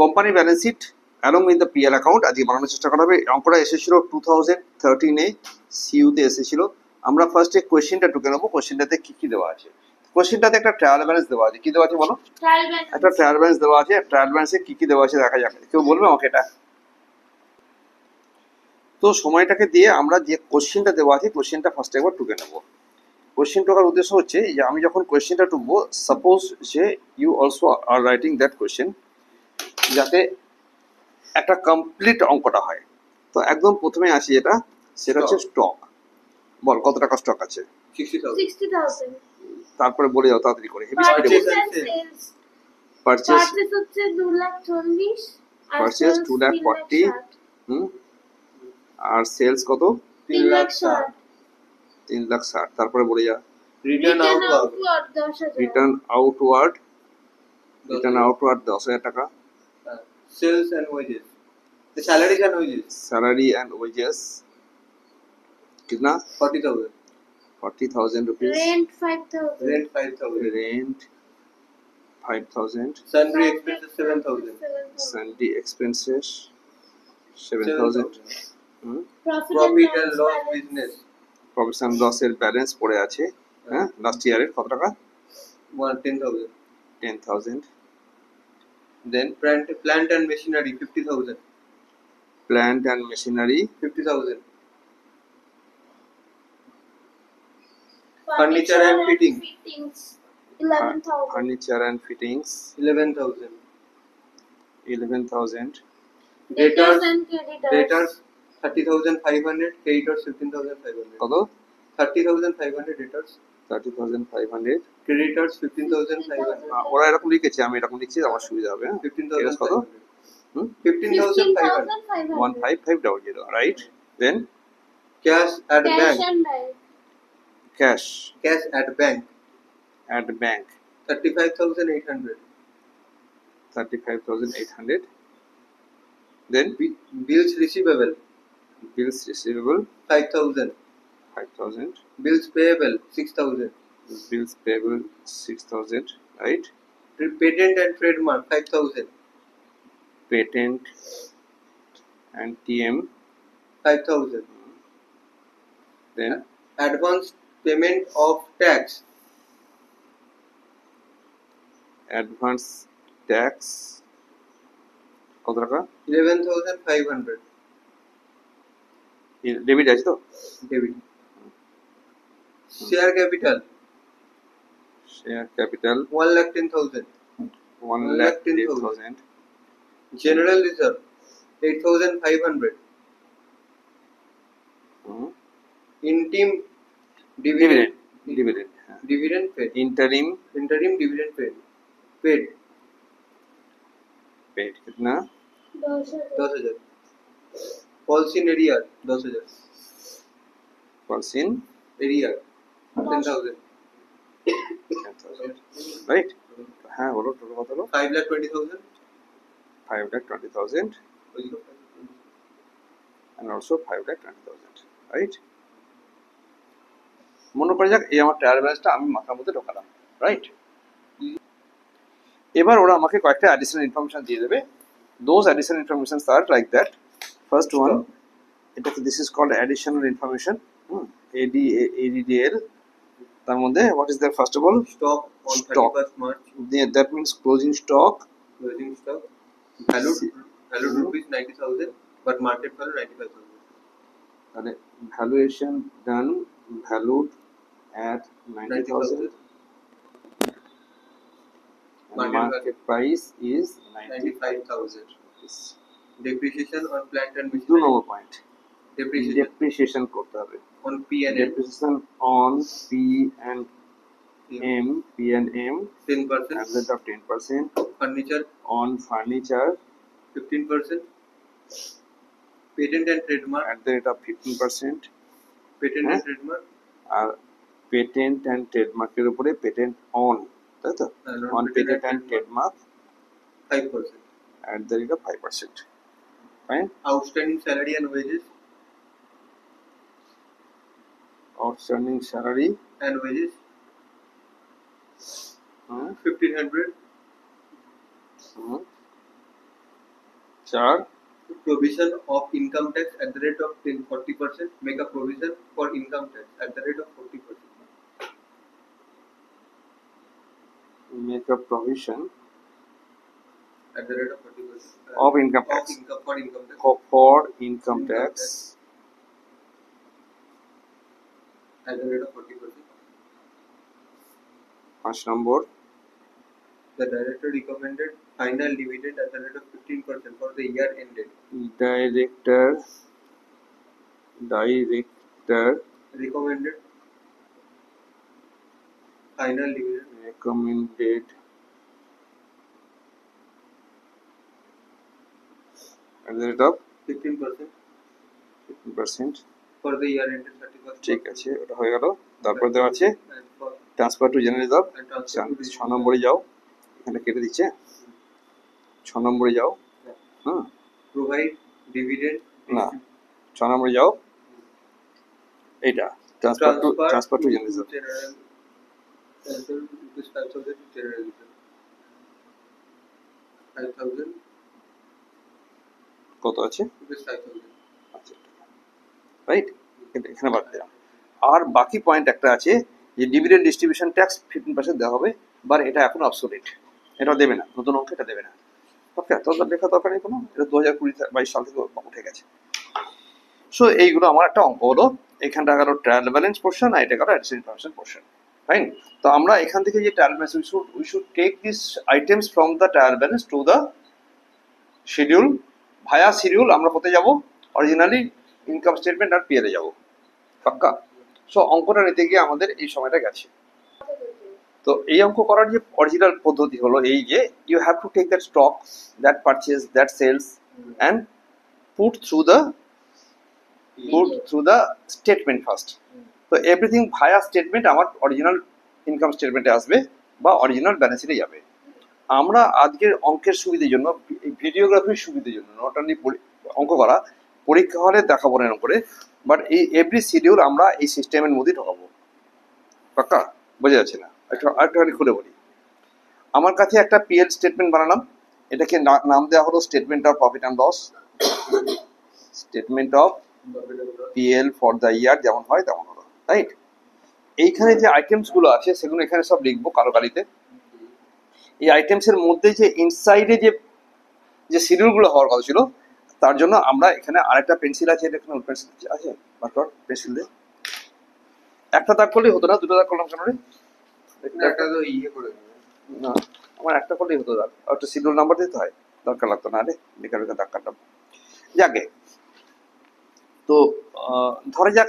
Company balance sheet along with the PL account আজকে বানানোর চেষ্টা করা হবে। অঙ্কটা এসেছিল 2013-এ সিইউতে এসেছিল। আমরা ফার্স্টে কোয়েশ্চেনটা টুকে নেবো। কোয়েশ্চেনটাতে কি কি দেওয়া আছে? কোয়েশ্চেনটাতে একটা ট্রায়াল ব্যালেন্স দেওয়া আছে। কি দেওয়া আছে বলো? একটা ট্রায়াল ব্যালেন্স দেওয়া আছে। ট্রায়াল ব্যালেন্সে কি কি দেওয়া আছে দেখা যাক। কেউ বলবে আমাকে এটা? তো সময়টাকে দিয়ে আমরা যে কোয়েশ্চেনটা দেওয়া আছে কোয়েশ্চেনটা ফার্স্টে একবার টুকে নেবো। কোয়েশ্চেন টোকার উদ্দেশ্য হচ্ছে যে আমি যখন কোয়েশ্চেনটা টুকবো, সাপোজ যে you also are writing that question, যাতে একটা কমপ্লিট অঙ্কটা হয়। তো একদম প্রথমে আসি যেটা, সেটা হচ্ছে স্টক। বল কত টাকা স্টক আছে? 60,000। তারপরে বলে যাও তাড়াতাড়ি করে, হেভি স্পিডে বলো। পারচেজ হচ্ছে 2,40,000 পারচেজ 2,40,000। আর সেলস কত? 3,60,000। 3,60,000। তারপরে বলে যা। Return outward 10,000। রিটার্ন আউটওয়ার্ড 10,000 টাকা। Sales and wages. The salaries and wages. Salary and wages कितना? 40,000. 40,000 rupees. Rent 5,000. Rent 5,000. Rent 5,000. Sundry expenses 7,000. Sundry expenses 7,000. Profit and loss business. Profit and loss এর balance পড়ে আছে। হ্যাঁ, লাস্ট ইয়ারের কত টাকা? 10,000. 10,000. Then plant and machinery 50,000. Plant and machinery 50,000. Furniture and fittings 11,000. Furniture and fittings 11,000. 11,000. Debtors and creditors. Debtors 30,500. Creditors 15,500. কত? 30,500 debtors. 30,500. Creditors 15,500. ওরা এরকম লিখেছে, আমি এরকম লিখছি, আমার সুবিধা হবে। 15,500. 15,500. 15500, right? Then Cash at Cash bank. and bank. cash Cash at bank at bank 35,800. 35,800. Then Bills receivable bills receivable 5,000. 5,000. Bills payable 6,000. Bills payable 6,000, right? Patent and trademark 5,000. Patent and TM 5,000. then Advance payment of tax advance tax কত টাকা? 11,500. Debit আছে তো? Debit. Share capital Share capital 1,10,000. 1,10,000. General reserve 8,500. Interim dividend Dividend paid. interim Dividend paid कितना? 10,000. Policy in area 10,000. Percent Area 10,000. 10,000, right? হ্যাঁ বলো, total কত হলো? 5,20,000. 5,20,000 and also 5,20,000, right? মনে করে যাক এই আমার ট্রায়াল ব্যালেন্সটা আমি মাথার মধ্যে ঢোকালাম, রাইট? এবার ওরা আমাকে কয়েকটা অ্যাডিশনাল ইনফরমেশন দিয়ে দেবে। Those additional information are like that. First one, this is called additional information. ADDL. তার মধ্যে what is there first of all? Stock on 31st March. That means closing stock. Valued rupees 90,000, but market value 95,000. তাহলে valuation done, valued at 90,000. Market price is 95,000. Depreciation on plant and 2 machinery. number point. Depreciation করতে হবে। on P and M Depreciation on P and M 10%. at the rate of 10%. Furniture On furniture 15%. Patent and trademark. at the rate of 15%. Patent and trademark. আর patent and ট্রেডমার্কের উপরে patent on, তাই তো? On patent and trademark 5%. at the rate of 5%. Fine. Outstanding salary and wages. Outstanding salary And wages 1,500. 4 provision of income tax at the rate of 40%. Make a provision for income tax at the rate of 40%. make a provision At the rate of 40%. of income tax For income tax. for income tax At the rate of 40%. 5 number The director recommended final dividend at the rate of 15% for the year ended. director Recommended final dividend recommended at the rate of 15% 15% for the year ended 31st. ঠিক আছে ওটা হয়ে গেল তারপর দেওয়া আছে And for transfer to general reserve and transfer to 6 নম্বরে যাও এখানে কেটে দিচ্ছে 6 নম্বরে যাও হুম provide dividend. না 6 নম্বরে যাও এইটা transfer to general reserve general. Transfer rupees 5,000 to general reserve. 5,000 কত আছে rupees 5,000. আচ্ছা রাইট এখানে বাদ দিলাম আর বাকি পয়েন্ট একটা আছে যে ডিভিডেন্ড ডিস্ট্রিবিউশন ট্যাক্স 15% দেওয়া হবে বাট এটা এখন অবসোলিট এটা দেবে না নতুন অঙ্ক এটা দেবে না ওকে তো লেখা দরকার নেই কোনো এটা 2022 সাল থেকে উঠে গেছে সো এইগুলো আমার একটা অঙ্ক হলো এখানটা গেল ট্রায়াল ব্যালেন্স পোর্শন আর এটা গেল অ্যাডিশনাল ইনফরমেশন পোর্শন ফাইন তো আমরা এখান থেকে যে trial balance we should take this items from the trial balance to the schedule via schedule আমরা কোথায় যাব অরিজিনালি ইনকাম স্টেটমেন্ট আর পিএল এ যাব পাক্কা সো অঙ্কটা নিতে গিয়ে আমাদের এই সময়টা গেছে তো এই অঙ্ক করার যে অরিজিনাল পদ্ধতি হলো এই যে you have to take that stock that purchase that sales and put through the statement first তো এভরিথিং ভায়া স্টেটমেন্ট আমার অরিজিনাল ইনকাম স্টেটমেন্টে আসবে বা অরিজিনাল ব্যালেন্স শিটে যাবে আমরা আজকের অঙ্কের সুবিধের জন্য ভিডিওগ্রাফির সুবিধের জন্য নট অনলি অঙ্ক করা পরীক্ষা হলে দেখাবো না এরকম করে বাট এই এভরি শিডিউল আমরা এই সিস্টেমের মধ্যে ঢোকাবো পাক্কা বোঝা যাচ্ছে না একটুখানি খুলে বলি আমার কাছে একটা পিএল স্টেটমেন্ট বানালাম এটাকে নাম দেওয়া হলো statement of profit and loss statement of PL for the year যেমন হয় তেমন হলো রাইট এইখানে যে আইটেমস গুলো আছে সেগুলো এখানে সব লিখবো কারো কালিতে এই আইটেমস এর মধ্যে যে ইনসাইডে যে শিডিউল গুলো হওয়ার কথা ছিল তার জন্য আমরা এখানে আরেকটা পেন্সিল আছে এটা এখানে পেন্সিল আছে বাটর পেন্সিল দিয়ে একটা দাগ করলেই হতো না দুটো দাগ করলাম কেন রে একটা তো ইয়ে করে দেবে। না আমার একটা করলেই হতো দাগ আর একটা শিডিউল নাম্বার দিতে হয় দরকার লাগতো না রে বেকার বেকার দাগ কাটলাম যাকে তো ধরে যাক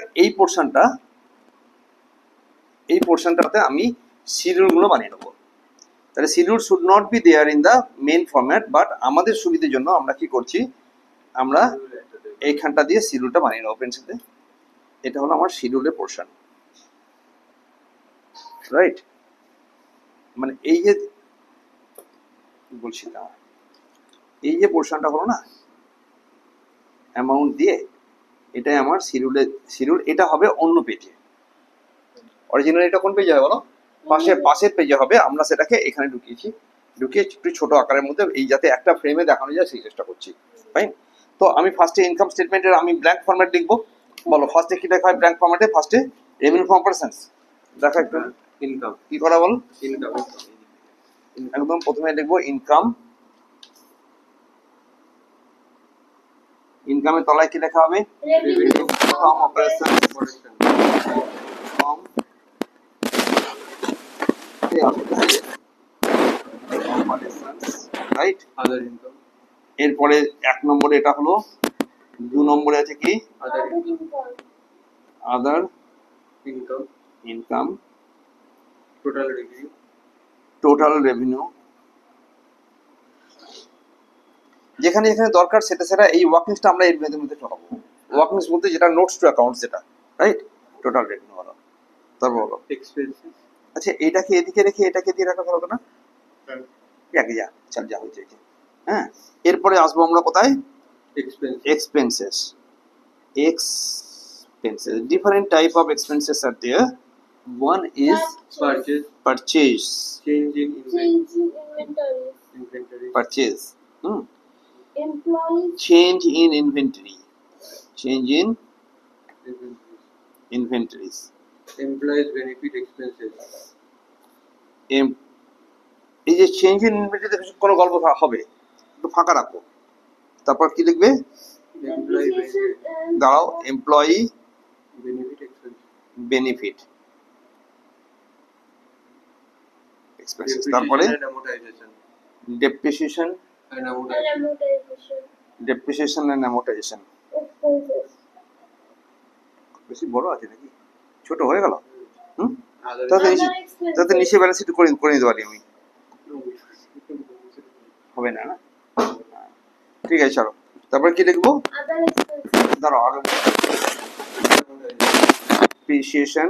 এই পোর্শনটাতে আমি শিডিউল গুলো বানিয়ে নেবো তাহলে schedule should not be there in the main format but আমাদের সুবিধার জন্য আমরা কি করছি আমরা এইখানটা দিয়ে শিডিউলটা বানিয়ে নেবো পেন্সিল দিয়ে এটা হলো আমার শিডিউলের পোর্শন রাইট মানে এই যে বলছি না এই যে পোর্শনটা হলো না অ্যামাউন্ট দিয়ে এটাই আমার শিডিউল এটা হবে অন্য পেজে অরিজিনাল এটা কোন পেজে হবে বলো পাশের পেজে হবে আমরা সেটাকে এখানে ঢুকিয়ে একটু ছোট আকারের মধ্যে এই যাতে একটা ফ্রেমে দেখানো যায় সেই চেষ্টা করছি ফাইন তো আমি ফার্স্টে ইনকাম স্টেটমেন্টের আমি ব্ল্যাঙ্ক ফরম্যাট লিখবো বলো ফার্স্টে কি লেখা হয় ব্ল্যাঙ্ক ফরম্যাটে ফার্স্টে রেভিনিউ ফ্রম অপারেশনস দেখা একটু ইনকাম কি করা বল ইনকাম একদম প্রথমে লিখবো ইনকামের তলায় কি লেখা হবে Revenue from operations from right other income এরপরে 1 নম্বরে এটা হলো 2 নম্বরে আছে কি other income. আদার ইনকাম ইনকাম টোটাল রেভিনিউ যেখানে যেখানে দরকার সেটা এই ওয়ার্কিংসটা আমরা এর মধ্যে ঢোকাবো ওয়ার্কিংস বলতে যেটা নোটস টু অ্যাকাউন্টস যেটা রাইট টোটাল রেভিনিউ হলো তারপর হলো এক্সপেন্সেস আচ্ছা এটাকে এদিকে রেখে এটাকে দিয়ে রাখা ভালো না এক যা চল যা হয়েছে হ্যাঁ এরপরে আসবো আমরা কোথায় expenses different type of expenses are there one is purchase change in Change in inventory. inventory purchase Employees. Change in inventory, change in inventories, Employees benefit expenses. এই যে চেঞ্জ ইন ইনভেন্টরিতে কোনো গল্প হবে, একটু ফাঁকা রাখো, তারপর কি লিখবে? Employee Depreciation and দাঁড়াও, employee benefit expenses. Benefit expenses, Depreciation তারপরে and amortization. Depreciation, And and amortization. amortization depreciation and amortization. expenses. বেশি বড় আছে নাকি, ছোট হয়ে গেল? হুম, Other তাতে Other নিচে, expenses. তাতে নিচে ব্যালেন্স শিট করে নিতে পারি আমি, হবে না না? ঠিক আছে চলো, তারপর কি লিখবো? Other expenses ধরো আগে depreciation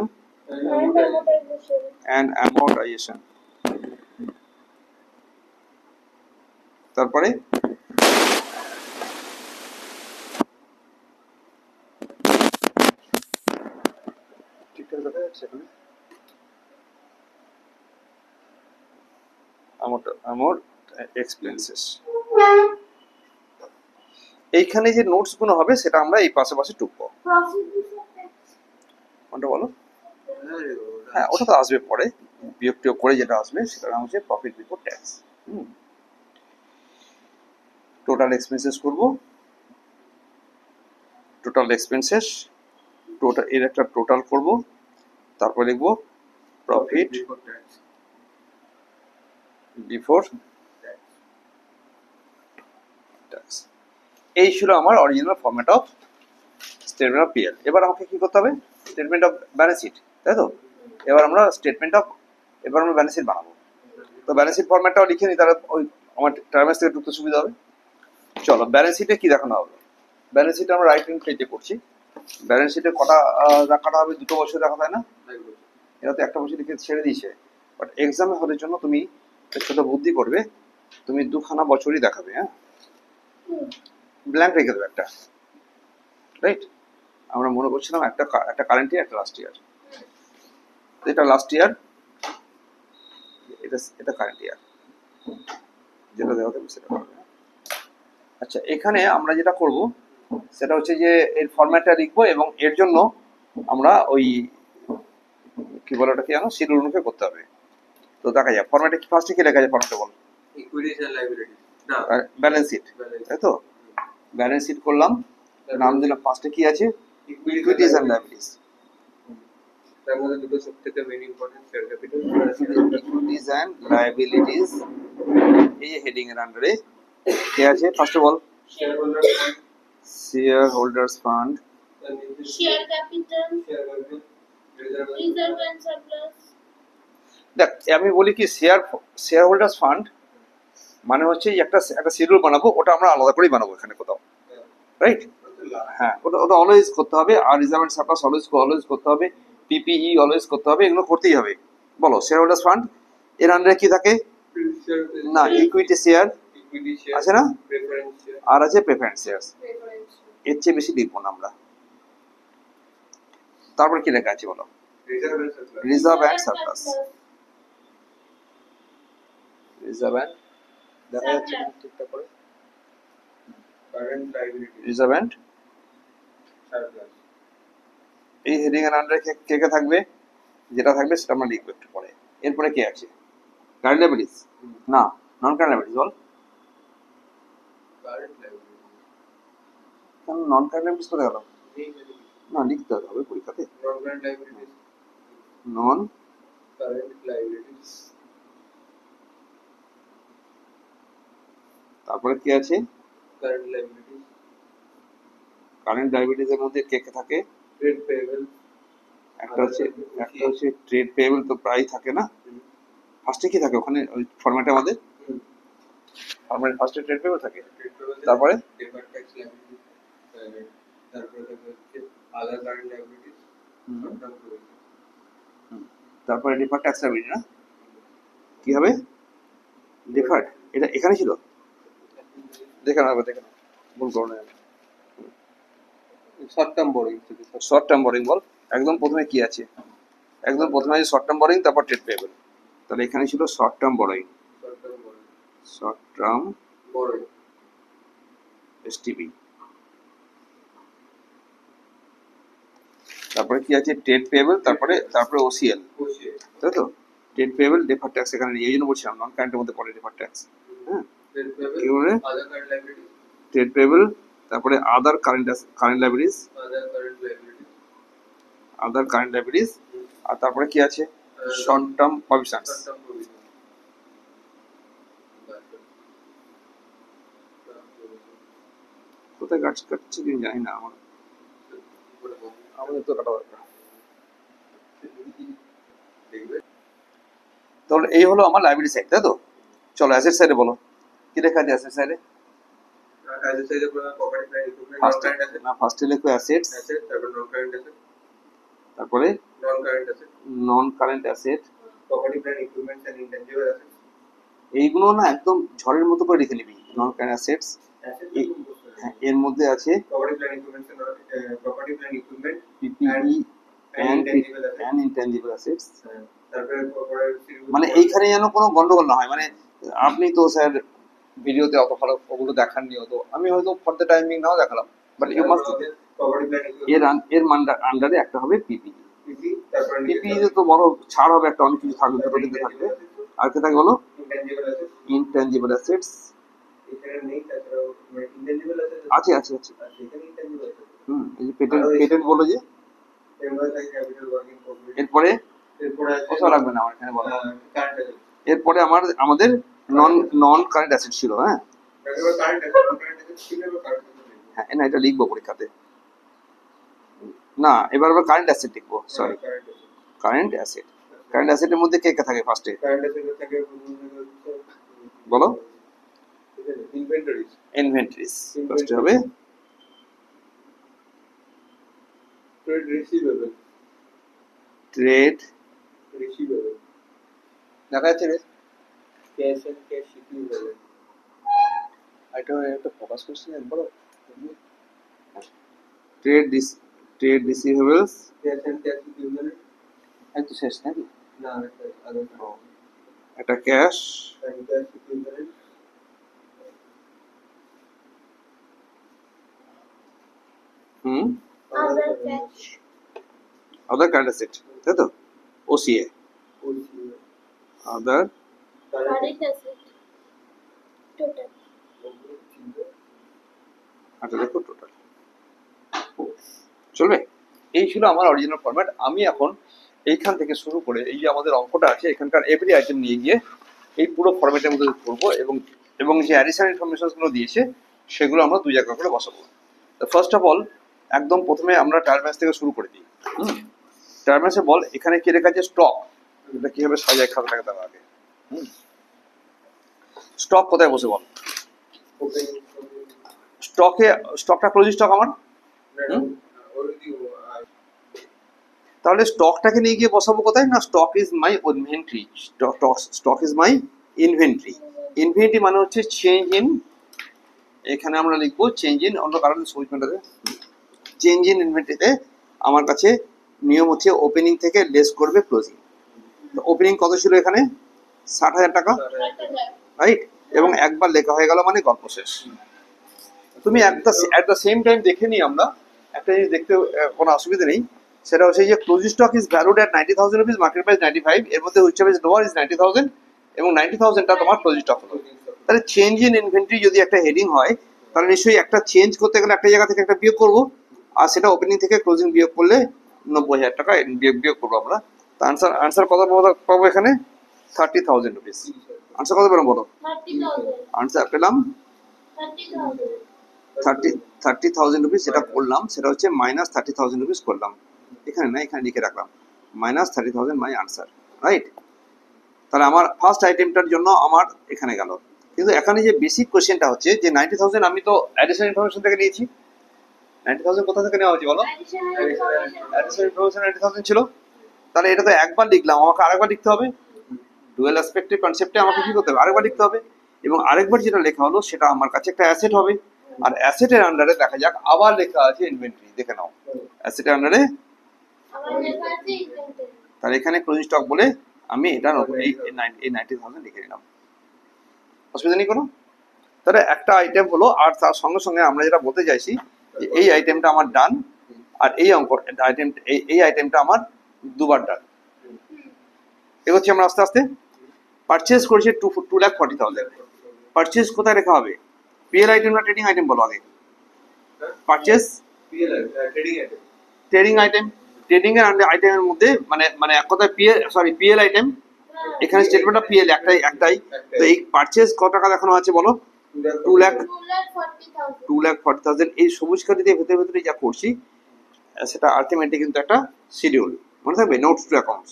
and and amortization. amortization. And amortization, তারপরে ঠিকঠাক দেখা যাচ্ছে এখানে? আমার এক্সপেন্সেস, এইখানে যে নোটস গুলো হবে সেটা আমরা এই পাশে পাশে টুকবো। Profit before tax. কোনটা বলো? হ্যাঁ, ওটা তো আসবে পরে, বিয়োগ টিয়োগ করে যেটা আসবে সেটার নাম হচ্ছে profit before tax. Total expenses করব, টোটাল এক্সপেন্সেস, টোটাল এর একটা টোটাল করব, তারপর লিখবো profit Before tax. Before tax. এই ছিল আমার original format of statement of PL. এবার আমাকে কি করতে হবে? স্টেটমেন্ট অফ ব্যালেন্স শিট, তাই তো? এবার আমরা ব্যালেন্স শিট বানাবো। তো ব্যালেন্স শিট ফরম্যাটটাও লিখে নিই, তাহলে ওই আমার টার্মেস থেকে ঢুকতে সুবিধা হবে। চলো, ব্যালেন্স শিটে কি দেখানো হবে? ব্যালেন্স শিটে আমরা রাইট হ্যান্ড পেজে করছি। ব্যালেন্স শিটে কটা দেখানো হবে? 2 বছর দেখা যায় না? এরা তো একটা বছর লিখে ছেড়ে দিয়েছে, বাট এক্সামে হলের জন্য তুমি ছোট বুদ্ধি করবে, তুমি 2খানা বছরই দেখাবে। হ্যাঁ, ব্ল্যাঙ্ক রেখে দেবে একটা, রাইট? আমরা মনে করছিলাম একটা কারেন্ট ইয়ার, একটা লাস্ট ইয়ার। এটা লাস্ট ইয়ার, এটা কারেন্ট ইয়ার, যেটা দেওয়া থাকবে সেটা করবে। আচ্ছা, এখানে আমরা যেটা করব সেটা হচ্ছে যে এর ফরম্যাটটা লিখবো, এবং এর জন্য আমরা ওই কি বলে ওটা, কি জানো, শিডিউল অনুযায়ী করতে হবে। তো দেখা যায় ফরম্যাটে কি, ফার্স্টে কি লেখা যায় ফরম্যাটে বল? Equities and liabilities. না, ব্যালেন্স শিট, balance. তাই তো? ব্যালেন্স শিট করলাম, নাম দিলাম, ফার্স্টে কি আছে? Equities and liabilities. তার মধ্যে দুটো সবথেকে main important share capital. Equities and liabilities, এই হেডিং এর আন্ডারে কি আছে? First of all share holder fund, share holders fund, Share capital, share capital, reserve reserve and surplus. দেখ আমি বলি কি, শেয়ার হোল্ডার্স ফান্ড মানে হচ্ছে একটা শিডিউল বানাবো, ওটা আমরা আলাদা করেই বানাবো এখানে কোথাও, রাইট? হ্যাঁ, ওটা অলওয়েজ করতে হবে। আর রিজার্ভ এন্ড সারপ্লাস অলওয়েজ করতে হবে, পিপিই অলওয়েজ করতে হবে, এগুলো করতেই হবে। বলো, শেয়ার হোল্ডার্স ফান্ড এর আন্ডারে কি থাকে? না, ইকুইটি শেয়ার ইকুইটি শেয়ার আছে না, প্রেফারেন্স শেয়ার আর আছে প্রেফারেন্স শেয়ারস। Preference. এর চেয়ে বেশি লিখবো না আমরা। তারপর কি লেখা আছে বলো? Reserve and surplus reserve and surplus, reserve and, দেখা যাচ্ছে না ঠিকঠাক করে? Current liability reserve and, surplus এই হেডিং এর আন্ডারে কে কে থাকবে? যেটা থাকবে সেটা আমরা লিখবো একটু পরে। এরপরে কি আছে? কারেন্ট লায়াবিলিটিস, না নন কারেন্ট লায়াবিলিটিস বল। কারেন্ট লায়াবিলিটি কারণ নন কারেন্ট লায়াবিলিটিস কোথায় গেল? না, লিখতে হবে পরীক্ষাতে। নন কারেন্ট লায়াবিলিটিস নন কারেন্ট লায়াবিলিটিস তারপরে কি আছে? কারেন্ট লায়াবিলিটিস কারেন্ট লায়াবিলিটিস এর মধ্যে কে কে থাকে? ট্রেড পেয়েবল একটা হচ্ছে ট্রেড পেয়েবল, তো প্রায় থাকে না? ফার্স্টে কি থাকে ওখানে ওই ফরম্যাটে আমাদের? ফরম্যাটে ফার্স্টে ট্রেড পেয়েবল থাকে, তারপরে ডিফার্ড ট্যাক্স লায়াবিলিটি, তারপরে থাকে হচ্ছে other current liabilities, short term provision. তারপরে ডিফার্ড ট্যাক্স লায়াবিলিটি, না কি হবে? ডিফার্ড, এটা এখানে ছিল, দেখে নাও ভুল করো না। শর্ট টার্ম বোরিং থেকে শর্ট টার্ম বোরিং বল, একদম প্রথমে কি আছে? একদম প্রথমে আছে শর্ট টার্ম বোরিং, তারপর ট্রেড পেয়েবল। তাহলে এখানে ছিল short term boring, short term boring short term boring STP. তারপরে কি আছে ট্রেড পেয়েবল, তারপরে ওসিএল, তাই তো। ট্রেড পেয়েবল ডেফার ট্যাক্স এখানে নেই, এই জন্য বলছিলাম নন কারেন্টের মধ্যে পড়ে ডেফার ট্যাক্স। হ্যাঁ, কি বলে ট্রেড পেয়েবল, তারপরে আদার কারেন্ট লাইবিলিটিস, আর তারপরে কি আছে শর্ট টার্ম প্রভিশনস। কোথায় গাছ কাটছে কি জানি না, আমাদের তো কাটা দরকার। তাহলে এই হলো আমার লাইব্রেরি সাইড, তাই তো। চলো অ্যাসেট সাইডে বলো, কি লেখা আছে অ্যাসেট সাইডে? ফার্স্টে লেখো অ্যাসেটস, তারপরে নন কারেন্ট অ্যাসেট। এইগুলো না একদম ঝড়ের মতো করে লিখে নিবি, নন কারেন্ট অ্যাসেটস। এর মধ্যে আছে পিপিই and intangible assets। মানে এইখানে যেন কোনো গন্ডগোল না হয়, মানে আপনি তো স্যার ভিডিওতে অত ভালো ওগুলো দেখাননি, তো আমি হয়তো ফর দ্য টাইমিং নাও দেখালাম, বাট ইউ মাস্ট এর আন্ডারে একটা হবে পিপিই। পিপিই তো বড় ছাড় হবে, একটা অনেক কিছু থাকবে, ছোট কিন্তু থাকবে। আর কে থাকে বলো? ইনট্যাঞ্জিবল অ্যাসেটস আছে আছে আছে। এই যে পেটেন্ট বলো যে, এরপরে কোথাও লাগবে না আমার এখানে বলো। এরপরে আমাদের নন কারেন্ট অ্যাসেট ছিল। হ্যাঁ হ্যাঁ, না এটা লিখবো পরীক্ষাতে, না এবার আবার কারেন্ট অ্যাসেট লিখবো, সরি কারেন্ট অ্যাসেটের মধ্যে কে কে থাকে ফার্স্টে বলো? ইনভেন্টরিজ ফার্স্টে হবে। ট্রেড দেখা যাচ্ছে রে, এটা ফোকাস করছি না বলো। ট্রেড রিসিভেবলস, এই তো শেষ নাকি? এটা ক্যাশ, আদার কারেন্ট অ্যাসেট, তাই তো, ওসিএ আদার current asset total আচ্ছা দেখো টোটাল চলবে। এই ছিল আমার অরিজিনাল ফরম্যাট। আমি এখন এইখান থেকে শুরু করে এই যে আমাদের অঙ্কটা আছে এখানকার এভরি আইটেম নিয়ে গিয়ে এই পুরো ফরম্যাটের মধ্যে করবো, এবং যে অ্যাডিশনাল ইনফরমেশন গুলো দিয়েছে সেগুলো আমরা দুই জায়গা করে বসাবো। তো ফার্স্ট অফ অল একদম প্রথমে আমরা টার্মেন্স থেকে শুরু করে দিই। টার্মেন্সে বল এখানে কি লেখা আছে স্টক, এটা কিভাবে সাজায় খাতাটাকে দেওয়া আগে। স্টক কোথায় বসে বল? স্টকটা ক্লোজিং স্টক আমার, তাহলে স্টকটাকে নিয়ে গিয়ে বসাবো কোথায়? না stock is my inventory, stock is my inventory. Inventory মানে হচ্ছে চেঞ্জ ইন, এখানে আমরা লিখবো চেঞ্জ ইন, অন্য কারণে সুইচমেন্টাতে চেঞ্জ ইন ইনভেন্টরিতে আমার কাছে নিয়ম হচ্ছে ওপেনিং থেকে লেস করবে ক্লোজিং। তো ওপেনিং কত ছিল এখানে? 60,000 টাকা, রাইট? এবং একবার লেখা হয়ে গেল মানে গল্প শেষ। তুমি অ্যাট দ্য সেম টাইম দেখে নিই আমরা একটা জিনিস, দেখতে কোনো অসুবিধা নেই, সেটা হচ্ছে যে closing stock is valued at 90,000 rupees, market price 95, এর মধ্যে হুইচ ইজ লোয়ার ইজ 90,000, এবং 90,000টা তোমার ক্লোজিং স্টক হলো। তাহলে চেঞ্জ ইন ইনভেন্টরি যদি একটা হেডিং হয় তাহলে নিশ্চয়ই একটা চেঞ্জ করতে গেলে একটা জায়গা থেকে একটা বিয়োগ করবো, আর সেটা ওপেনিং থেকে ক্লোজিং বিয়োগ করলে 90,000 টাকা বিয়োগ করবো আমরা। তো আনসার কত পাবো এখানে? 30,000 রুপিস। আনসার কত পেলাম বলো? 30,000 আনসার পেলাম 30,000 রুপিস। যেটা করলাম সেটা হচ্ছে মাইনাস 30,000 রুপিস করলাম, এখানে না এখানে লিখে রাখলাম মাইনাস 30,000 মাই আনসার, রাইট? তাহলে আমার ফার্স্ট আইটেমটার জন্য আমার এখানে গেল। কিন্তু এখানে যে বেসিক কোশ্চেনটা হচ্ছে যে 90,000 আমি তো অ্যাডিশনাল ইনফরমেশন থেকে নিয়েছি। 90,000 কোথা থেকে নেওয়া হয়েছে বলো? অ্যাডিশনাল ইনফরমেশন 90,000 ছিল। তাহলে এটা তো একবার লিখলাম, আমাকে আরেকবার লিখতে হবে। ডুয়াল অ্যাসপেক্টিভ কনসেপ্টে আমাকে কি করতে হবে? আরেকবার লিখতে হবে। এবং আরেকবার যেটা লেখা হলো সেটা আমার কাছে একটা অ্যাসেট হবে, আর অ্যাসেটের আন্ডারে দেখা যাক আবার লেখা আছে ইনভেন্টরি, দেখে নাও অ্যাসেটের আন্ডারে আমার লেখা আছে inventory তাহলে এখানে ক্লোজিং স্টক বলে আমি এটা এই 90,000 লিখে নিলাম। অসুবিধা নেই কোনো? তাহলে একটা আইটেম হলো, আর তার সঙ্গে সঙ্গে আমরা যেটা বলতে চাইছি যে এই আইটেমটা আমার ডান, আর এই অঙ্ক আইটেম এই আইটেমটা আমার দুবার ডান। এগোচ্ছি আমরা আস্তে আস্তে। পারচেজ করেছে 2,40,000। পারচেজ কোথায় লেখা হবে? পিএল আইটেম না ট্রেডিং আইটেম বলো আগে। Purchase trading item. ট্রেডিং এর আইটেমের মধ্যে মানে মানে এক কথায় পিএল আইটেম। এখানে স্টেটমেন্টটা পিএল একটাই। তো এই পারচেজ কত টাকা দেখানো আছে বলো? 2,40,000 2,40,000। এই সবুজ কালি দিয়ে ভেতরে ভেতরে যা করছি সেটা আলটিমেটলি কিন্তু একটা শিডিউল, মনে থাকবে, নোটস টু অ্যাকাউন্টস।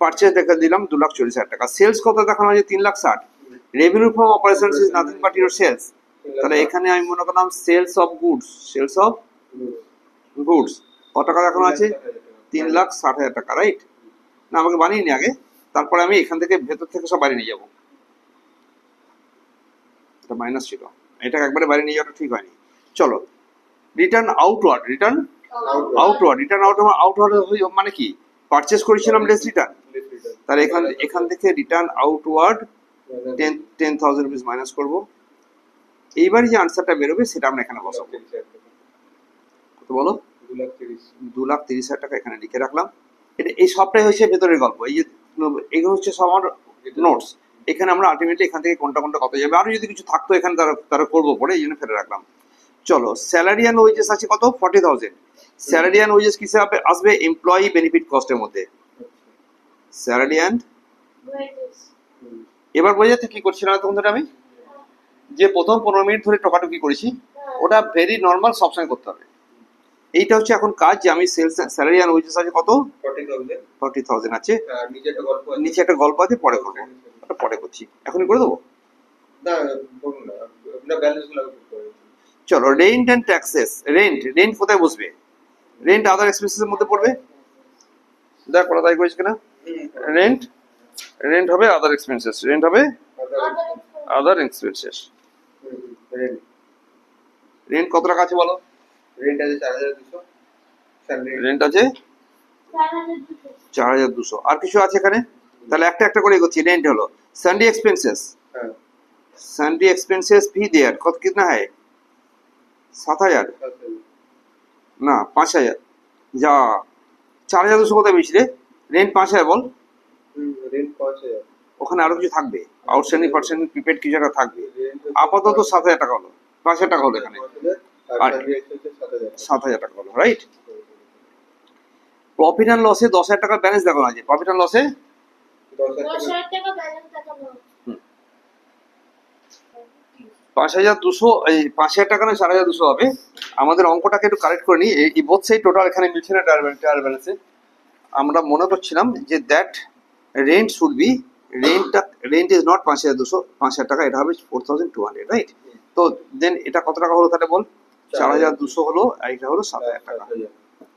পারচেজ দেখা দিলাম 2,40,000 টাকা। সেলস কত দেখানো হয়েছে? 3,60,000। Revenue from operations is nothing but your sales. তাহলে এখানে আমি মনে করলাম sales of goods, sales of goods কত টাকা দেখানো আছে? 3,60,000 টাকা, রাইট? না, আমাকে বানিয়ে নি আগে, তারপরে আমি এখান থেকে ভেতর থেকে সব বাইরে নিয়ে যাবো। এটা মাইনাস ছিল, এটা একবারে বাইরে নিয়ে যাওয়াটা ঠিক হয়নি। চলো, রিটার্ন আউটওয়ার্ড। রিটার্ন আউটওয়ার্ড মানে কি? পারচেজ করেছিলাম লেস রিটার্ন। তাহলে এখান থেকে রিটার্ন আউটওয়ার্ড 10,000 রুপিস মাইনাস করবো। এইবার যে আনসারটা বেরোবে সেটা আমরা এখানে বসাবো। কত বলো? 2,30,000 টাকা এখানে লিখে রাখলাম। এটা এই সবটাই হচ্ছে ভেতরের গল্প। এই যে এগুলো হচ্ছে সব আমার নোটস। এখানে আমরা আলটিমেটলি এখান থেকে কোনটা কত যাবে, আরো যদি কিছু থাকতো এখানে তারা করবো পরে, এই জন্য ফেলে রাখলাম। চলো, স্যালারি অ্যান্ড ওয়েজেস আছে কত? 40,000। স্যালারি অ্যান্ড ওয়েজেস কিসে আসবে? এমপ্লয়ি বেনিফিট কস্টের মধ্যে। স্যালারি অ্যান্ড wages এবার বোঝা যাচ্ছে কি করছিলাম তখন ধরে আমি যে প্রথম 15 মিনিট ধরে টকাটুকি করেছি, ওটা ভেরি নর্মাল, সবসময় করতে হবে। এইটা হচ্ছে এখন কাজ যে আমি সেলস স্যালারি অ্যান্ড ওয়েজেস আছে কত? 40,000 আছে। নিচে একটা গল্প আছে, পরে করবো, ওটা পরে করছি, এখনই করে দেবো। চলো, রেন্ট অ্যান্ড ট্যাক্সেস। রেন্ট কোথায় বসবে? রেন্ট আদার এক্সপেন্সেস এর মধ্যে পড়বে। দেখ ওরা তাই করেছে কিনা। রেন্ট হবে আদার এক্সপেন্সেস। রেন্ট হবে আদার এক্সপেন্সেস। রেন্ট কত টাকা আছে বলো? রেন্ট আছে 4,200। রেন্ট আছে 4,200। আর কিছু আছে এখানে? তাহলে একটা করে এগোচ্ছি। রেন্ট হলো সানডে এক্সপেন্সেস। সানডে এক্সপেন্সেস भी देयर কত कितना है? 7,000 না 5,000। যা 4,200 কোথায় বেশি রে? রেন্ট 5,000 বল। রেন্ট 5,000। ওখানে আরো কিছু থাকবে, আউটস্ট্যান্ডিং পার্সেন্ট প্রিপেড কিছু একটা থাকবে। আপাতত 7,000 টাকা হলো, 5,000 টাকা হলো এখানে, আর 7,000 টাকা হলো, রাইট? প্রফিট অ্যান্ড লসে 10,000 টাকা ব্যালেন্স দেখানো আছে। প্রফিট অ্যান্ড লসে 10,000 টাকা ব্যালেন্স দেখানো হচ্ছে। 5,200, এই 5,000 টাকা না 4,200 হবে। আমাদের অঙ্কটাকে একটু কারেক্ট করে নিই। এই বোথ সাইড টোটাল এখানে মিলছে না ট্রায়াল ব্যালেন্সে। আমরা মনে করছিলাম যে that rent should be, rent is not 5,200, 5,000 টাকা, এটা হবে 4,200, রাইট? তো দেন এটা কত টাকা হলো তাহলে বল? 4,200 হলো, আর এটা হলো 7,000 টাকা,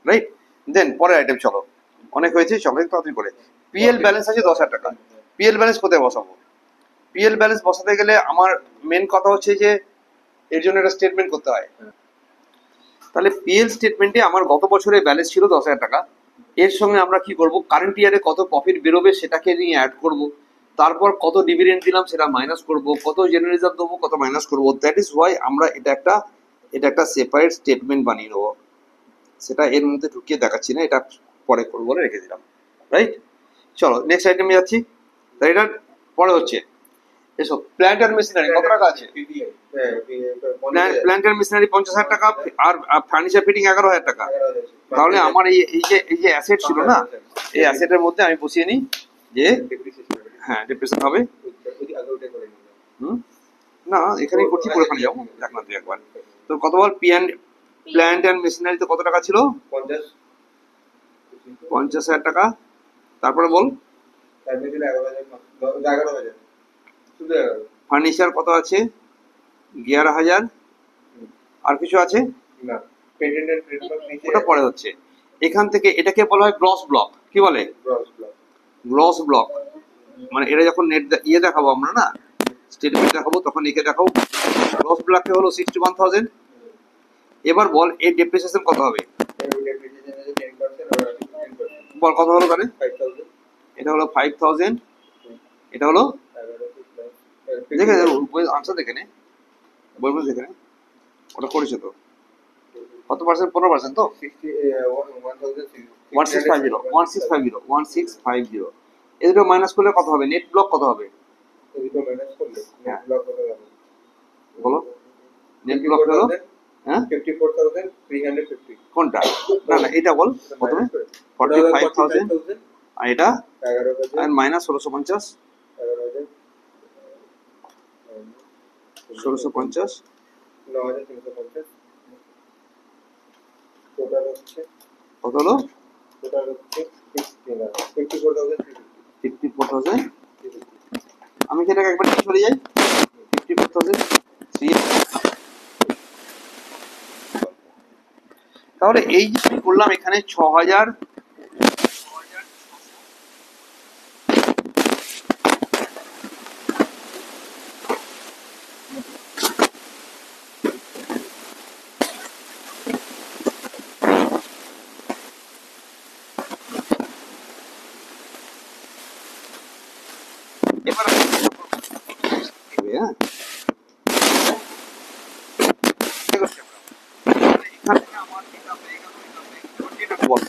রাইট? দেন পরের আইটেম চলো, অনেক হয়েছে, চলো একটু তাড়াতাড়ি করে। পিএল ব্যালেন্স আছে 10,000 টাকা। পিএল ব্যালেন্স কোথায় বসাবো? পিএল ব্যালেন্স বসাতে গেলে আমার মেন কথা হচ্ছে যে এর জন্য একটা স্টেটমেন্ট করতে হয়। তাহলে পিএল স্টেটমেন্টে আমার গত বছরের ব্যালেন্স ছিল 10,000 টাকা। এর সঙ্গে আমরা কি করব? কারেন্ট ইয়ারে কত প্রফিট বেরোবে সেটাকে নিয়ে অ্যাড করব, তারপর কত ডিভিডেন্ড দিলাম সেটা মাইনাস করব, কত জেনারেল রিজার্ভ দেবো, কত মাইনাস করব। দ্যাট ইজ ওয়াই আমরা এটা একটা সেপারেট স্টেটমেন্ট বানিয়ে নেবো। সেটা এর মধ্যে ঢুকিয়ে দেখাচ্ছি না, এটা পরে করবো বলে রেখে দিলাম, রাইট? চলো নেক্সট আইটেমে যাচ্ছি। তাই এটা পরে হচ্ছে এসব প্ল্যান্ট অ্যান্ড মেশিনারি কত টাকা আছে? প্ল্যান্ট অ্যান্ড মেশিনারি 50,000 টাকা, আর ফার্নিচার ফিটিং 11,000 টাকা। তাহলে আমার এই যে অ্যাসেট ছিল না, এই অ্যাসেটের মধ্যে আমি বসিয়ে নিই যে হ্যাঁ ডিপ্রেশন হবে। না এখানেই করছি, পুরোখানে যাবো, দেখ না তুই একবার। তো কত বল? প্ল্যান্ট অ্যান্ড মেশিনারিতে কত টাকা ছিল? 50,000 টাকা। তারপরে বল ফার্নিচার কত আছে? 11,000। আর কিছু আছে? ওটা পরে হচ্ছে। এখান থেকে এটাকে বলা হয় গ্রস ব্লক। কি বলে? Gross block. মানে এটা যখন নেট দেখাবো আমরা না, স্টেটমেন্ট দেখাবো, তখন একে দেখাবো। গ্রস ব্লকে হলো 61,000। এবার বল এর ডেপ্রিসিয়েশন কত হবে? বল কত হলো তাহলে? 5,000। এটা হলো 5,000, এটা হলো দেখে আনসার দেখে নে। বলবো এখানে ওটা করেছে তো কত পার্সেন্ট 15% তো 1650 এগুলো মাইনাস করলে কত হবে নেট ব্লক কত হবে হ্যাঁ বলো নেট ব্লক হলো হ্যাঁ 54,350 কোনটা না না এটা বল প্রথমে 45,000 আর এটা 11,000 আর মাইনাস 1650 1650 9,350 টোটাল হচ্ছে কত হলো 54,350 আমি কি এটাকে একবার নিয়ে চলে যাই 54,000 তাহলে এই যে আমি করলাম এখানে 6,000 এবার হ্যাঁ এখান থেকে আমার এটা হয়ে গেল এটা বল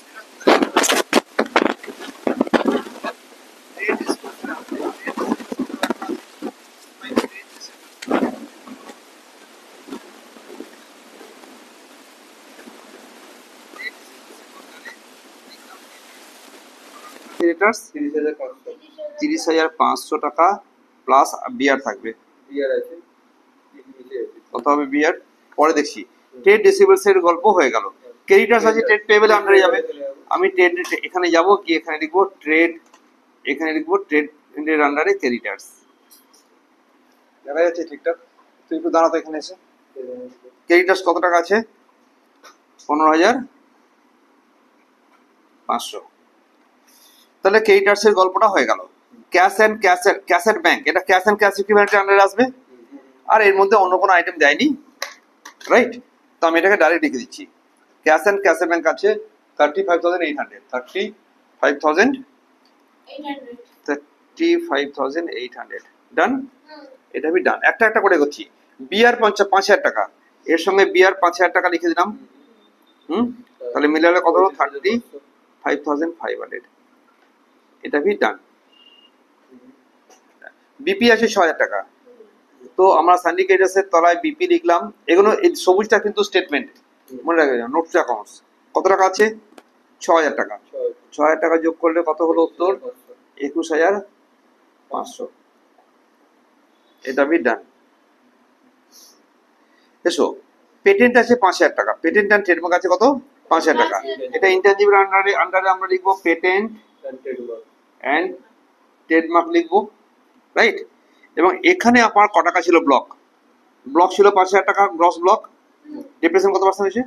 ক্রেডিটার্স 30,500 টাকা প্লাস বিয়ার থাকবে ইয়ার আছে কত হবে বিয়ার পরে দেখছি ট্রেড রিসিভেবলস এর গল্প হয়ে গেল ক্রেডিটার্স আছে ট্রেড পেয়েবল আন্ডারে যাবে আমি ট্রেড এখানে যাব কি এখানে লিখবো ট্রেড এখানে লিখবো ট্রেড এর আন্ডারে ক্রেডিটার্স দেখা যাচ্ছে ঠিকঠাক তুই একটু দাঁড়াতো এখানে এসে ক্রেডিটার্স কত টাকা আছে 15,500 তাহলে ক্রেডিটার্স এর গল্পটা হয়ে গেল ক্যাশ এন্ড ব্যাংক এটা ক্যাশ এন্ড ক্যাশ ইকুইভ্যালেন্টের আন্ডারে আসবে আর এর মধ্যে অন্য কোনো আইটেম দেয়নি রাইট তো আমি এটাকে ডাইরেক্ট লিখে দিচ্ছি ক্যাশ এন্ড ক্যাশের ব্যাংক আছে 35,800 35,800 ডান এটা আমি ডান একটা একটা করে করছি বিয়ার 5,000 টাকা এর সঙ্গে বিয়ার 5,000 টাকা লিখে দিলাম তাহলে মিলালে কত হলো 35,500 এটা ভি ডান বিপি আছে 6,000 টাকা তো আমরা সিন্ডিকেটার্সের তলায় বিপি লিখলাম এগুলো এই সবুজটা কিন্তু স্টেটমেন্ট মনে রাখবে নোটস অ্যাকাউন্টস কত টাকা আছে 6,000 টাকা 6,000 টাকা যোগ করলে কত হলো উত্তর 21,500 এটা ভি ডান এসো পেটেন্ট আছে 5,000 টাকা পেটেন্ট এন্ড ট্রেডমার্ক আছে কত 5,000 টাকা এটা ইনটেনজিবল আন্ডারে আমরা লিখবো পেটেন্ট এন্ড ট্রেডমার্ক লিখবো রাইট এবং এখানে আমার ক টাকা ছিল ব্লক ছিল 5,000 টাকা গ্রস ব্লক ডিপ্রেশন কত পার্সেন্ট হয়েছে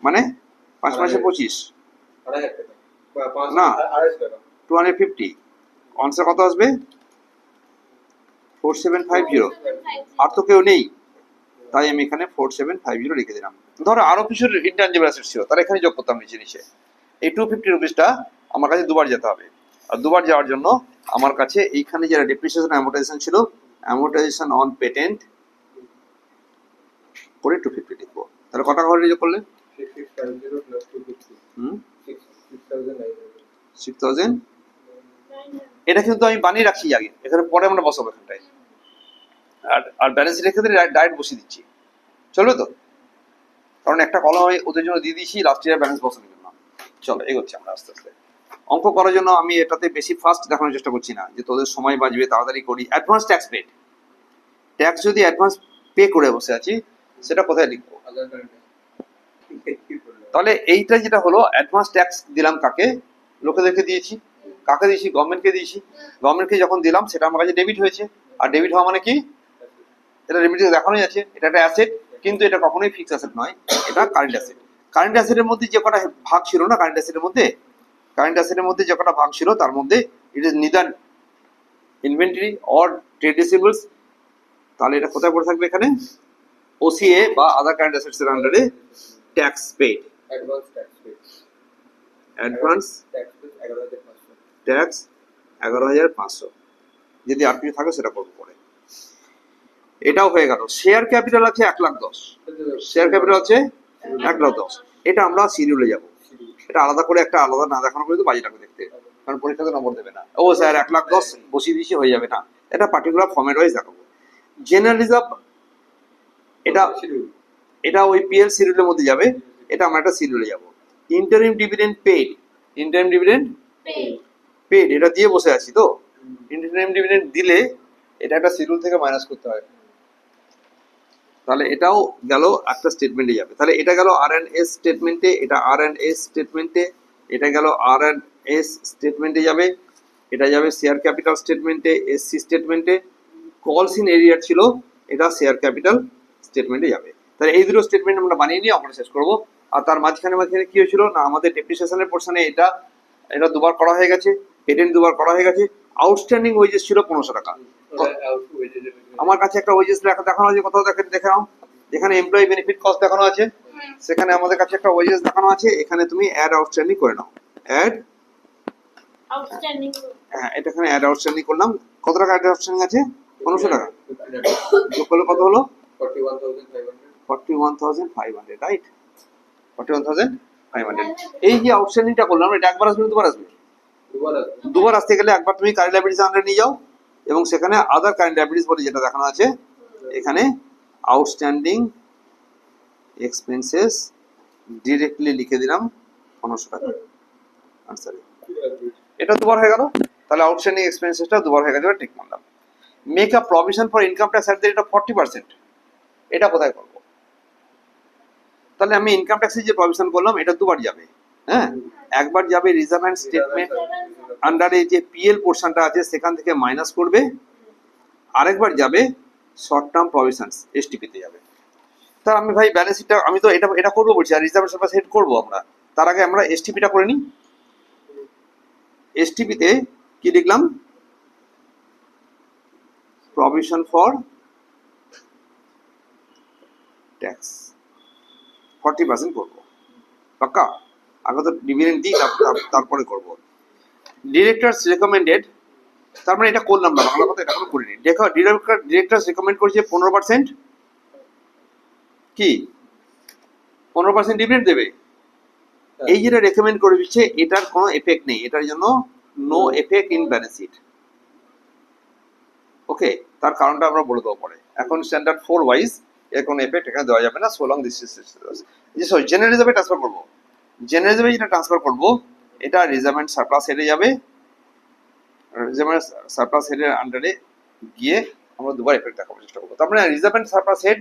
মানে 5 মাসে 25 না 250 আনসার কত আসবে 4750 আর তো কেউ নেই তাই আমি এখানে 4750 লিখে দিলাম ধরো আরো কিছু ইনটেনজিবল অ্যাসেট ছিল তাহলে এখানে যোগ করতাম নিচে নিচে এই 250 রুপিসটা আমার কাছে দুবার যেতে হবে আর দুবার যাওয়ার জন্য আমার কাছে এইখানে যারা ডেপ্রিসিয়েশন অ্যামোর্টাইজেশন ছিল অ্যামোর্টাইজেশন অন পেটেন্ট করে 250 লিখবো তাহলে কত টাকা হলে যোগ করলে 6,000 এটা কিন্তু আমি বানিয়ে রাখছি আগে এখানে পরে আমরা বসাবো এখানটায় আর ব্যালেন্স শিটের ক্ষেত্রে ডাইরেক্ট বসিয়ে দিচ্ছি চলবে তো কারণ একটা কলম আমি ওদের জন্য দিয়ে দিয়েছি লাস্ট ইয়ার ব্যালেন্স বসানোর জন্য চলো এগোচ্ছি আমরা আস্তে আস্তে অঙ্ক করার জন্য আমি এটাতে বেশি ফাস্ট দেখানোর চেষ্টা করছি না যে তোদের সময় বাঁচবে তাড়াতাড়ি করি অ্যাডভান্স ট্যাক্স পেড ট্যাক্স যদি অ্যাডভান্স পে করে বসে আছি সেটা কোথায় লিখবো তাহলে এইটা যেটা হলো অ্যাডভান্স ট্যাক্স দিলাম কাকে লোকেদেরকে দিয়েছি কাকে দিয়েছি গভর্নমেন্টকে দিয়েছি গভর্নমেন্টকে যখন দিলাম সেটা আমার কাছে ডেবিট হয়েছে আর ডেবিট হওয়া মানে কি এটা রেমিটেন্স দেখানোই আছে এটা একটা অ্যাসেট কিন্তু এটা কখনোই ফিক্স অ্যাসেট নয় এটা কারেন্ট অ্যাসেট কারেন্ট অ্যাসেটের মধ্যে যে কটা ভাগ ছিল না কারেন্ট অ্যাসেটের মধ্যে যে কটা ভাগ ছিল তার মধ্যে it is neither inventory or trade receivables তাহলে এটা কোথায় পড়ে থাকবে এখানে ওসিএ বা আদার কারেন্ট অ্যাসেটস এর আন্ডারে ট্যাক্স পেড অ্যাডভান্স ট্যাক্স 11,500 যদি আর কিছু থাকে সেটা করবো পরে এটাও হয়ে গেল। শেয়ার ক্যাপিটাল আছে 1,10,000, শেয়ার ক্যাপিটাল আছে 1,10,000, এটা আমরা শিডিউলে যাব। এটা আলাদা করে একটা আলাদা না দেখানো পর্যন্ত বাজে লাগবে দেখতে, কারণ পরীক্ষাতে নম্বর দেবে না। ও স্যার 1,10,000 বসিয়ে দিয়েছি হয়ে যাবে না, এটা পার্টিকুলার ফর্মেট ওয়াইজ দেখাবো। জেনারেল রিজার্ভ এটা এটা ওই পিএল শিডিউলের মধ্যে যাবে, এটা আমরা একটা শিডিউলে যাব। Interim dividend paid, interim dividend paid এটা দিয়ে বসে আছি তো, ইন্টারিম ডিভিডেন্ড দিলে এটা একটা শিডিউল থেকে মাইনাস করতে হয়, তাহলে এটাও গেল একটা স্টেটমেন্টে যাবে। তাহলে এটা গেল আর এন্ড এস স্টেটমেন্টে, এটা আর এন্ড এস স্টেটমেন্টে, এটা গেল আর এন্ড এস স্টেটমেন্টে যাবে, এটা যাবে শেয়ার ক্যাপিটাল স্টেটমেন্টে, এসসি স্টেটমেন্টে। কলস ইন এরিয়া ছিল, এটা শেয়ার ক্যাপিটাল স্টেটমেন্টে যাবে। তাহলে এই দুটো স্টেটমেন্ট আমরা বানিয়ে নিয়ে আমরা শেষ করবো। আর তার মাঝখানে মাঝখানে কি হয়েছিল না, আমাদের ডেপ্রিসিয়েশনের পোর্শনে এটা এটা দুবার করা হয়ে গেছে, পেটেন্ট দুবার করা হয়ে গেছে। আউটস্ট্যান্ডিং ওয়েজেস ছিল 1500 টাকা। আমার কাছে একটা ওয়েজেস দেখানো আছে, কোথাও দেখে নাও, যেখানে এমপ্লয়ি বেনিফিট কস্ট দেখানো আছে সেখানে আমাদের কাছে একটা ওয়েজেস দেখানো আছে, এখানে তুমি অ্যাড আউটস্ট্যান্ডিং করে নাও। অ্যাড আউটস্ট্যান্ডিং, হ্যাঁ, এটা এখানে অ্যাড আউটস্ট্যান্ডিং করলাম। কত টাকা অ্যাড আউটস্ট্যান্ডিং আছে? 1500 টাকা। যোগ করলে কত হলো? 41,500, রাইট? 41,500। এই যে আউটস্ট্যান্ডিংটা করলাম, এটা একবার আসবে দুবার আসবে? দুবার আসতে গেলে একবার তুমি কারেন্ট লায়াবিলিটিস আন্ডারে নিয়ে যাও, এবং সেখানে আদার কারেন্ট লায়াবিলিটিস বলে যেটা দেখানো আছে এখানে আউটস্ট্যান্ডিং এক্সপেন্সেস ডিরেক্টলি লিখে দিলাম 1500 টাকা আনসারে। এটা দুবার হয়ে গেল, তাহলে আউটস্ট্যান্ডিং এক্সপেন্সেসটা দুবার হয়ে গেল, ঠিক মানলাম। Make a provision for income tax at the rate of 40%, এটা কোথায় করবো? তাহলে আমি ইনকাম ট্যাক্সের যে প্রভিশন করলাম এটা দুবার যাবে। হ্যাঁ, একবার যাবে রিজার্ভ অ্যান্ড স্টেটমেন্ট আন্ডারে যে পিএল পোর্শনটা আছে সেখান থেকে মাইনাস করবে, আরেকবার যাবে শর্ট টার্ম প্রভিশনস এসটিপিতে যাবে। তা আমি ভাই ব্যালেন্স শিটটা আমি তো এটা এটা করবো বলছি, আর রিজার্ভ সারপ্লাস হেড করবো আমরা, তার আগে আমরা এসটিপিটা করে নিই। এসটিপিতে কি লিখলাম? প্রভিশন ফর ট্যাক্স 40% করবো, পাক্কা? আগে তো ডিভিডেন্ড দিই, তারপরে করবো। ডিরেক্টরস রেকমেন্ডেড, তার মানে এটা করলাম না, বাংলা কথা এটা এখনো করিনি। দেখো ডিরেক্টরস রেকমেন্ড করেছে 15%, কি 15% ডিভিডেন্ড দেবে। এই যেটা রেকমেন্ড করে দিচ্ছে এটার কোনো এফেক্ট নেই, এটার জন্য no effect in balance sheet. Okay, তার কারণটা আমরা বলে দেবো পরে। এখন স্ট্যান্ডার্ড 4 ওয়াইজ এর কোনো এফেক্ট এখানে দেওয়া যাবে না, so long this is sorry general রিজার্ভে ট্রান্সফার করবো। জেনারেল রিজার্ভে যেটা ট্রান্সফার করবো এটা রিজার্ভ অ্যান্ড সারপ্লাস হেডে যাবে, রিজার্ভ অ্যান্ড সারপ্লাস হেডের আন্ডারে গিয়ে আমরা দুবার এফেক্ট দেখাবার চেষ্টা করবো। তার মানে রিজার্ভ অ্যান্ড সারপ্লাস হেড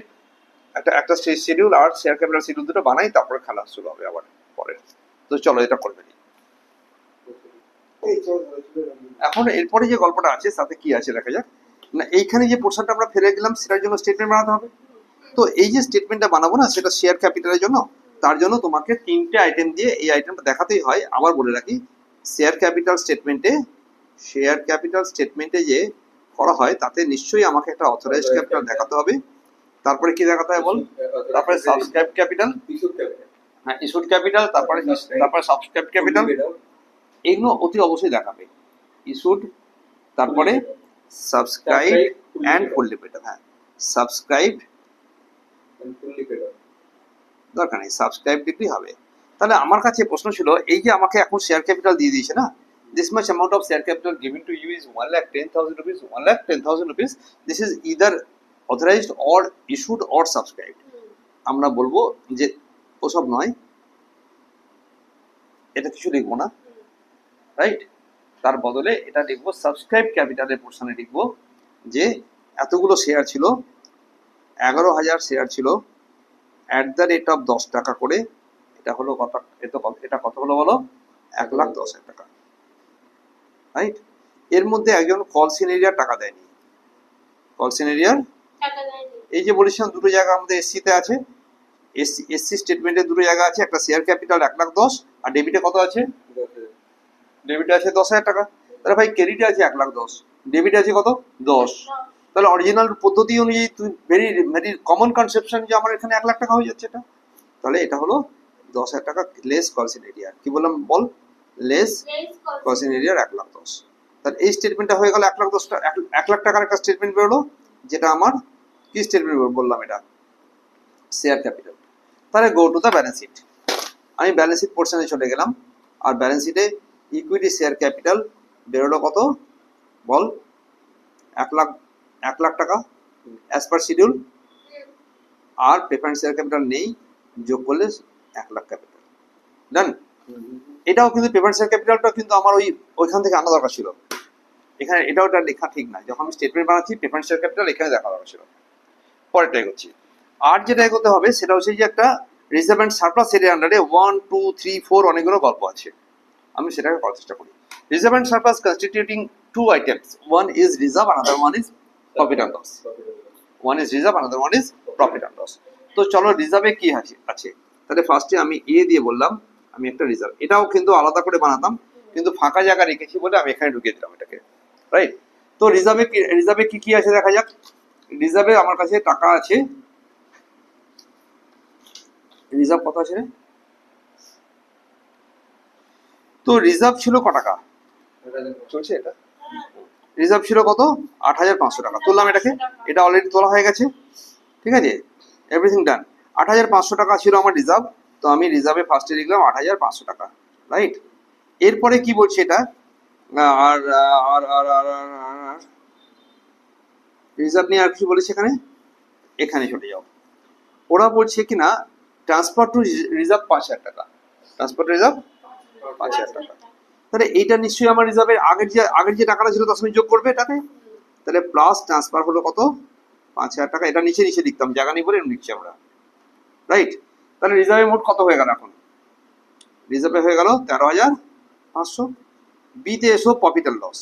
একটা শিডিউল আর শেয়ার ক্যাপিটাল শিডিউল দুটো বানাই, তারপরে খেলা শুরু হবে আবার পরে। তো চলো এটা করবে নি। এখন এরপরে যে গল্পটা আছে তাতে কি আছে দেখা যাক। না, এইখানে যে পোর্শনটা আমরা ফেলে গেলাম সেটার জন্য স্টেটমেন্ট বানাতে হবে। তো এই যে স্টেটমেন্টটা বানাবো না, সেটা শেয়ার ক্যাপিটালের জন্য, তার জন্য তোমাকে 3টে আইটেম দিয়ে এই আইটেমটা দেখাতেই হয়। আবার বলে রাখি, শেয়ার ক্যাপিটাল স্টেটমেন্টে যে করা হয় তাতে নিশ্চয়ই আমাকে একটা অথরাইজড ক্যাপিটাল দেখাতে হবে। তারপরে কি দেখাতে হয় বল? তারপরে সাবস্ক্রাইব ক্যাপিটাল, হ্যাঁ ইস্যুড ক্যাপিটাল, তারপরে সাবস্ক্রাইব ক্যাপিটাল, এগুলো অতি অবশ্যই দেখাবে। ইস্যুড, তারপরে সাবস্ক্রাইব অ্যান্ড ফুললি পেড। হ্যাঁ, সাবস্ক্রাইব দরকার নেই, সাবস্ক্রাইব লিখলেই হবে। তাহলে আমার কাছে প্রশ্ন ছিল, এই যে আমাকে এখন শেয়ার ক্যাপিটাল দিয়ে দিয়েছে না, this much amount of share capital given to you is 1,10,000 rupees, 1,10,000 rupees, this is either authorized or issued or subscribed। আমরা বলবো যে ওসব নয়, এটা কিছু লিখবো না, রাইট? তার বদলে এটা লিখবো সাবস্ক্রাইব ক্যাপিটালের পোর্শনে লিখবো যে এতগুলো শেয়ার ছিল, 11,000 শেয়ার ছিল, অ্যাট দ্য রেট অফ 10 টাকা করে, এটা হলো কত? এটা কত হলো বলো? 1,10,000 টাকা, রাইট? এর মধ্যে একজন কলসিন এরিয়ার টাকা দেয়নি, কলসিন এরিয়ার এই যে বলেছিলাম দুটো জায়গা আমাদের এসসিতে আছে, এসসি স্টেটমেন্টে দুটো জায়গা আছে, একটা শেয়ার ক্যাপিটাল 1,10,000 আর ডেবিটে কত আছে? ডেবিটে আছে 10,000 টাকা। তাহলে ভাই ক্রেডিটে আছে 1,10,000, ডেবিটে আছে কত? 10। তাহলে অরিজিনাল পদ্ধতি অনুযায়ী তুই ভেরি ভেরি কমন কনসেপশন যে আমার এখানে 1,00,000 টাকা হয়ে যাচ্ছে এটা, তাহলে এটা হলো 10,000 টাকা লেস কলসিন এরিয়া। কি বললাম বল? লেস কলসিন এরিয়ার 1,10,000। তাহলে এই স্টেটমেন্টটা হয়ে গেল 1,10,000 টাকার একটা স্টেটমেন্ট বেরোলো, যেটা আমার কি স্টেটমেন্ট বললাম এটা শেয়ার ক্যাপিটাল। তাহলে go to the balance sheet. আমি ব্যালেন্স শিট পোর্শনে চলে গেলাম, আর ব্যালেন্স শিটে ইকুইটি শেয়ার ক্যাপিটাল বেরোলো কত বল, 1 লাখ টাকা অ্যাজ পার শিডিউল। আর প্রেফারেন্স শেয়ার ক্যাপিটাল নেই, যোগ করলে 1 লাখ ক্যাপিটাল। ডান। এটাও কিন্তু প্রেফারেন্স শেয়ার ক্যাপিটালটা কিন্তু আমার ওইখান থেকে আনা দরকার ছিল, এখানে এটাও এটা লেখা ঠিক না। যখন আমি স্টেটমেন্ট বানাচ্ছি প্রেফারেন্স শেয়ার ক্যাপিটাল এখানে দেখা দরকার ছিল। পরেরটা এগোচ্ছি। আর যেটা এগোতে হবে সেটা হচ্ছে যে একটা রিজার্ভ অ্যান্ড সারপ্লাস এর আন্ডারে 1 2 3 4 অনেকগুলো গল্প আছে, আমি সেটাকে করার চেষ্টা করি। Reserve and surplus constituting two items, one is reserve, another one is profit and loss. One is reserve, another one is profit and loss. তো চলো রিজার্ভে কি আছে। তাহলে ফার্স্টে আমি এ দিয়ে বললাম আমি একটা রিজার্ভ, এটাও কিন্তু আলাদা করে বানাতাম, কিন্তু ফাঁকা জায়গা রেখেছি বলে আমি এখানে ঢুকিয়ে দিলাম এটাকে, রাইট। তো রিজার্ভে কি কি আছে দেখা যাক। রিজার্ভে আমার কাছে টাকা আছে, রিজার্ভ কত আছে রে? তো রিজার্ভ ছিল ক টাকা চলছে এটা, রিজার্ভ ছিল কত 8,500 টাকা। তুললাম এটাকে, এটা অলরেডি তোলা হয়ে গেছে, ঠিক আছে, এভরিথিং ডান। 8,500 টাকা ছিল আমার রিজার্ভ, তো আমি রিজার্ভে ফার্স্টে লিখলাম 8,500 টাকা, রাইট। এরপরে কি বলছে এটা, আর আর আর আর রিজার্ভ নিয়ে আর কিছু বলেছে এখানে, এখানে চলে যাও। ওরা বলছে কিনা ট্রান্সফার টু রিজার্ভ 5,000 টাকা, ট্রান্সফার টু রিজার্ভ 5,000 টাকা। তাহলে এইটা নিশ্চয়ই আমার রিজার্ভের আগের যে টাকাটা ছিল তার সঙ্গে যোগ করবে এটাকে, তাহলে প্লাস ট্রান্সফার হলো কত 5,000 টাকা। এটা নিচে লিখতাম, জায়গা নেই বলে লিখছি আমরা, রাইট। তাহলে রিজার্ভে মোট কত হয়ে গেল এখন, রিজার্ভে হয়ে গেল 13,500। বিতে এসো প্রফিট অ্যান্ড লস।